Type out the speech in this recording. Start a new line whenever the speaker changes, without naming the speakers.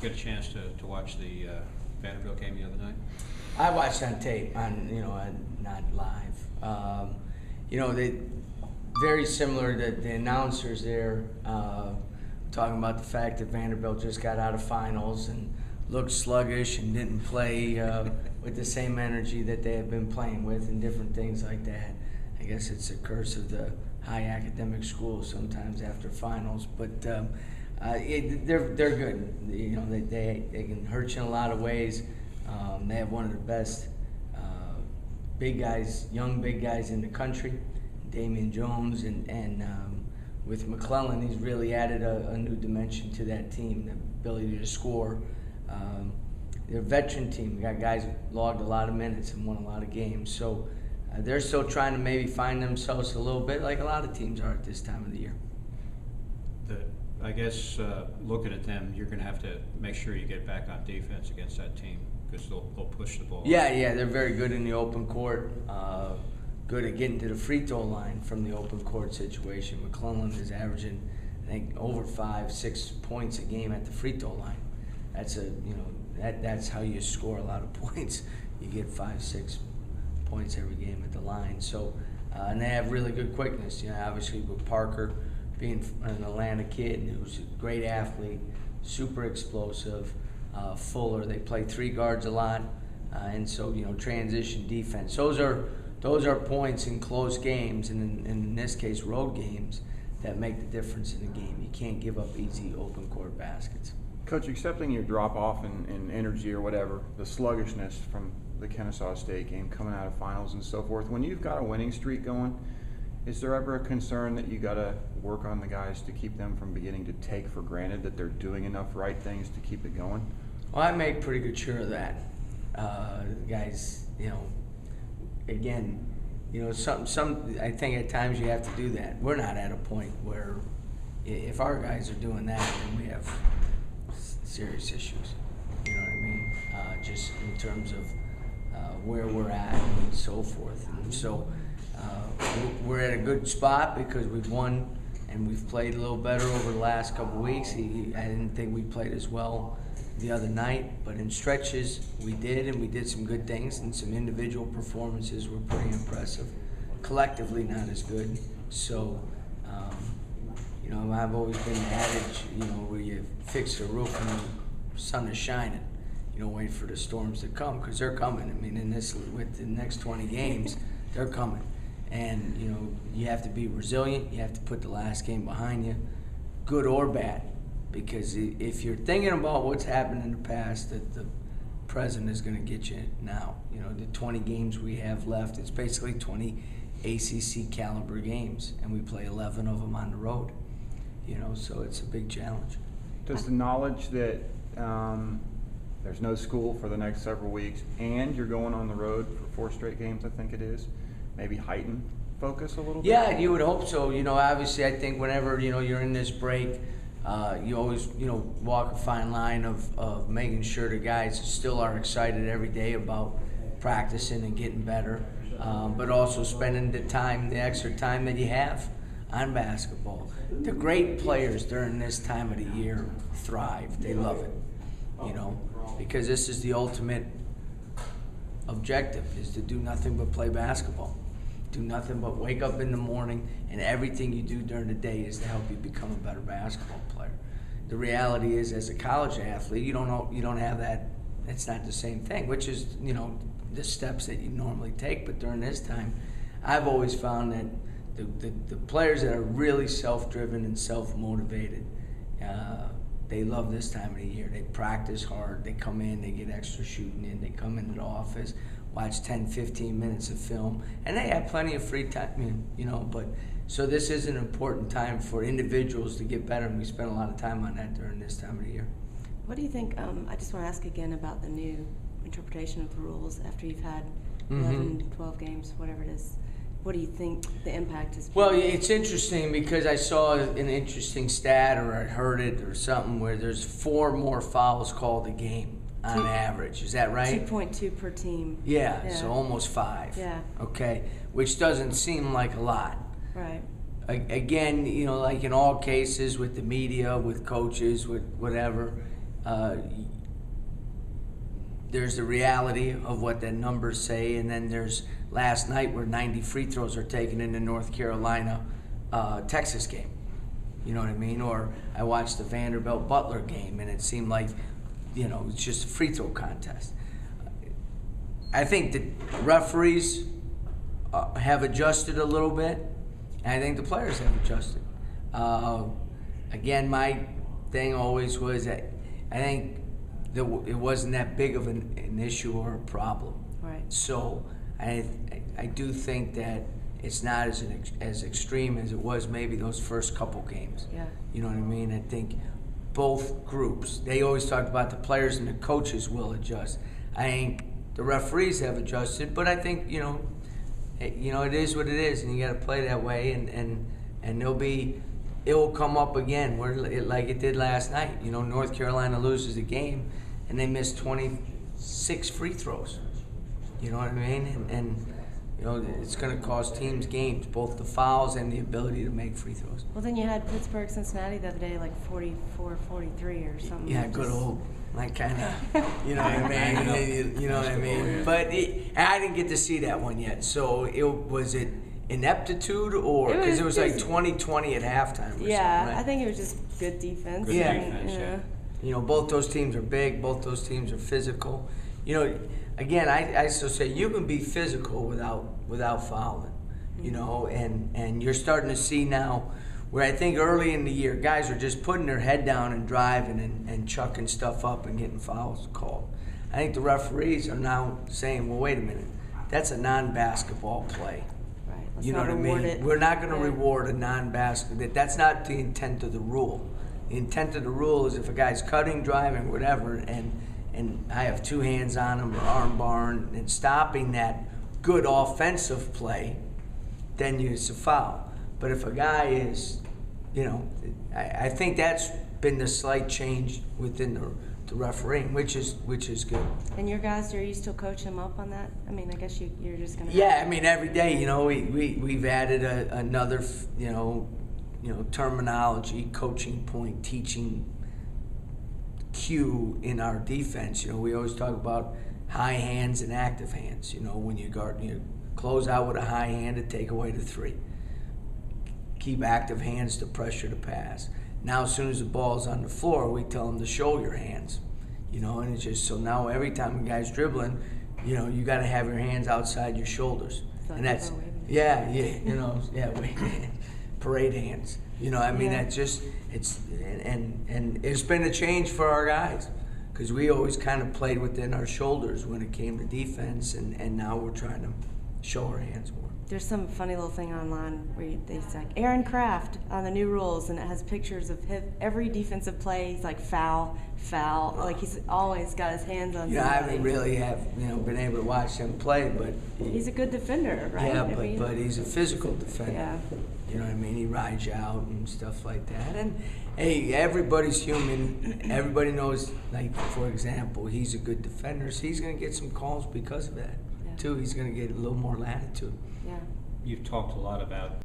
you get a chance to watch the Vanderbilt game the other night?
I watched on tape, not live. They very similar to the announcers there, talking about the fact that Vanderbilt just got out of finals and looked sluggish and didn't play with the same energy that they have been playing with and different things like that. I guess it's a curse of the high academic schools sometimes after finals, but they're good. They can hurt you in a lot of ways. They have one of the best big guys, young big guys in the country, Damian Jones, and with McClellan, he's really added a new dimension to that team, the ability to score. They're a veteran team. We got guys who logged a lot of minutes and won a lot of games. So they're still trying to maybe find themselves a little bit like a lot of teams are at this time of the year.
I guess looking at them, you're going to have to make sure you get back on defense against that team because they'll push the ball.
Yeah, they're very good in the open court. Good at getting to the free throw line from the open court situation. McClellan is averaging, I think, over 5-6 points a game at the free throw line. That's how you score a lot of points. You get 5-6 points every game at the line. So, and they have really good quickness. Obviously with Parker being an Atlanta kid who's a great athlete, super explosive. Fuller, they play three guards a lot, and so transition defense. Those are points in close games, and in this case, road games that make the difference in the game. You can't give up easy open court baskets.
Coach, accepting your drop off in energy or whatever, the sluggishness from the Kennesaw State game coming out of finals and so forth, when you've got a winning streak going, is there ever a concern that you got to work on the guys to keep them from beginning to take for granted that they're doing enough right things to keep it going?
Well, I make pretty good sure of that. Guys, again, some I think at times you have to do that. We're not at a point where if our guys are doing that, then we have serious issues. You know what I mean? Just in terms of where we're at and so forth. And so we're at a good spot because we've won and we've played a little better over the last couple of weeks. I didn't think we played as well the other night, but in stretches we did, and we did some good things, and some individual performances were pretty impressive. Collectively, not as good. So, I've always been the adage, where you fix the roof when the sun is shining. You don't wait for the storms to come, because they're coming. I mean, with the next 20 games, they're coming. And, you have to be resilient. You have to put the last game behind you, good or bad. Because if you're thinking about what's happened in the past, that the present is going to get you now. The 20 games we have left, it's basically 20 ACC caliber games, and we play 11 of them on the road. So it's a big challenge.
Does the knowledge that there's no school for the next several weeks and you're going on the road for 4 straight games, I think it is, maybe heighten focus a little bit?
Yeah, you would hope so. Obviously I think whenever, you're in this break, you always, walk a fine line of making sure the guys still are excited every day about practicing and getting better, but also spending the extra time that you have on basketball. The great players during this time of the year thrive. They love it, because this is the ultimate objective, is to do nothing but play basketball. Do nothing but wake up in the morning, and everything you do during the day is to help you become a better basketball player. The reality is, as a college athlete, you don't have that. It's not the same thing, which is the steps that you normally take. But during this time, I've always found that the players that are really self-driven and self-motivated, they love this time of the year. They practice hard. They come in. They get extra shooting in. They come into the office, watch 10, 15 minutes of film, and they have plenty of free time, but so this is an important time for individuals to get better, and we spend a lot of time on that during this time of the year.
What do you think, I just want to ask again about the new interpretation of the rules after you've had 11, 12 games, whatever it is. What do you think the impact has been?
Well, it's interesting because I saw an interesting stat, or I heard it or something, where there's 4 more fouls called a game on average. Is that right?
2.2 per team.
Yeah, so almost 5.
Yeah.
Okay, which doesn't seem like a lot.
Right.
Again, like in all cases with the media, with coaches, with whatever, there's the reality of what the numbers say, and then there's last night where 90 free throws are taken in the North Carolina Texas game. You know what I mean? Or I watched the Vanderbilt Butler game, and it seemed like, you know, it's just a free throw contest. I think the referees have adjusted a little bit, and I think the players have adjusted. Again, my thing always was that I think that it wasn't that big of an issue or a problem.
Right.
So I do think that it's not as extreme as it was maybe those first couple games.
Yeah.
You know what I mean? I think both groups, they always talked about the players and the coaches will adjust. I think the referees have adjusted, but I think, you know, it is what it is, and you got to play that way, and it will come up again like it did last night. You know, North Carolina loses a game, and they missed 26 free throws. You know what I mean? And you know, it's going to cost teams games, both the fouls and the ability to make free throws.
Well, then you had Pittsburgh, Cincinnati the other day, like 44-43 or something.
Yeah, good old, like kind of, you know what I mean? You know what I mean? But I didn't get to see that one yet. So was it ineptitude, or because it was like 20-20 at halftime? Or
yeah,
right?
I think it was just good defense.
Good
Yeah.
defense, yeah.
You know, both those teams are big. Both those teams are physical. You know, again, I still say you can be physical without fouling. You know, and you're starting to see now where I think early in the year guys are just putting their head down and driving and chucking stuff up and getting fouls called. I think the referees are now saying, well, wait a minute, that's a non-basketball play.
Right. Let's
You know
not
what I
reward
mean?
it.
We're not going to
Yeah.
reward a non-basketball. That's not the intent of the rule. The intent of the rule is if a guy's cutting, driving, whatever, and I have two hands on him or arm bar and stopping that good offensive play, then it's a foul. But if a guy is, you know, I think that's been the slight change within the refereeing, which is good.
And your guys, are you still coaching them up on that? I mean, I guess you're just gonna.
Yeah, I mean, every day, you know, we've added another, you know, terminology, coaching point, teaching cue in our defense. You know, we always talk about high hands and active hands. You know, when you close out with a high hand to take away the three. Keep active hands to pressure the pass. Now, as soon as the ball's on the floor, we tell them to show your hands. You know, and it's just so now every time a guy's dribbling, you know, you got to have your hands outside your shoulders,
Like
and that's
a waving.
yeah, you know, parade hands. You know, I mean,
Yeah.
that's just and it's been a change for our guys because we always kind of played within our shoulders when it came to defense, and now we're trying to show our hands more.
There's some funny little thing online where it's like Aaron Kraft on the new rules, and it has pictures of every defensive play. He's like foul, like he's always got his hands on.
You know, I
somebody.
haven't really been able to watch him play, but
He's a good defender, right?
yeah,
I mean,
but he's a physical defender.
yeah.
You know what I mean? He rides you out and stuff like that. And hey, everybody's human. Everybody knows, like, for example, he's a good defender, so he's going to get some calls because of that.
Yeah.
Too, he's going to get a little more latitude.
Yeah.
You've talked a lot about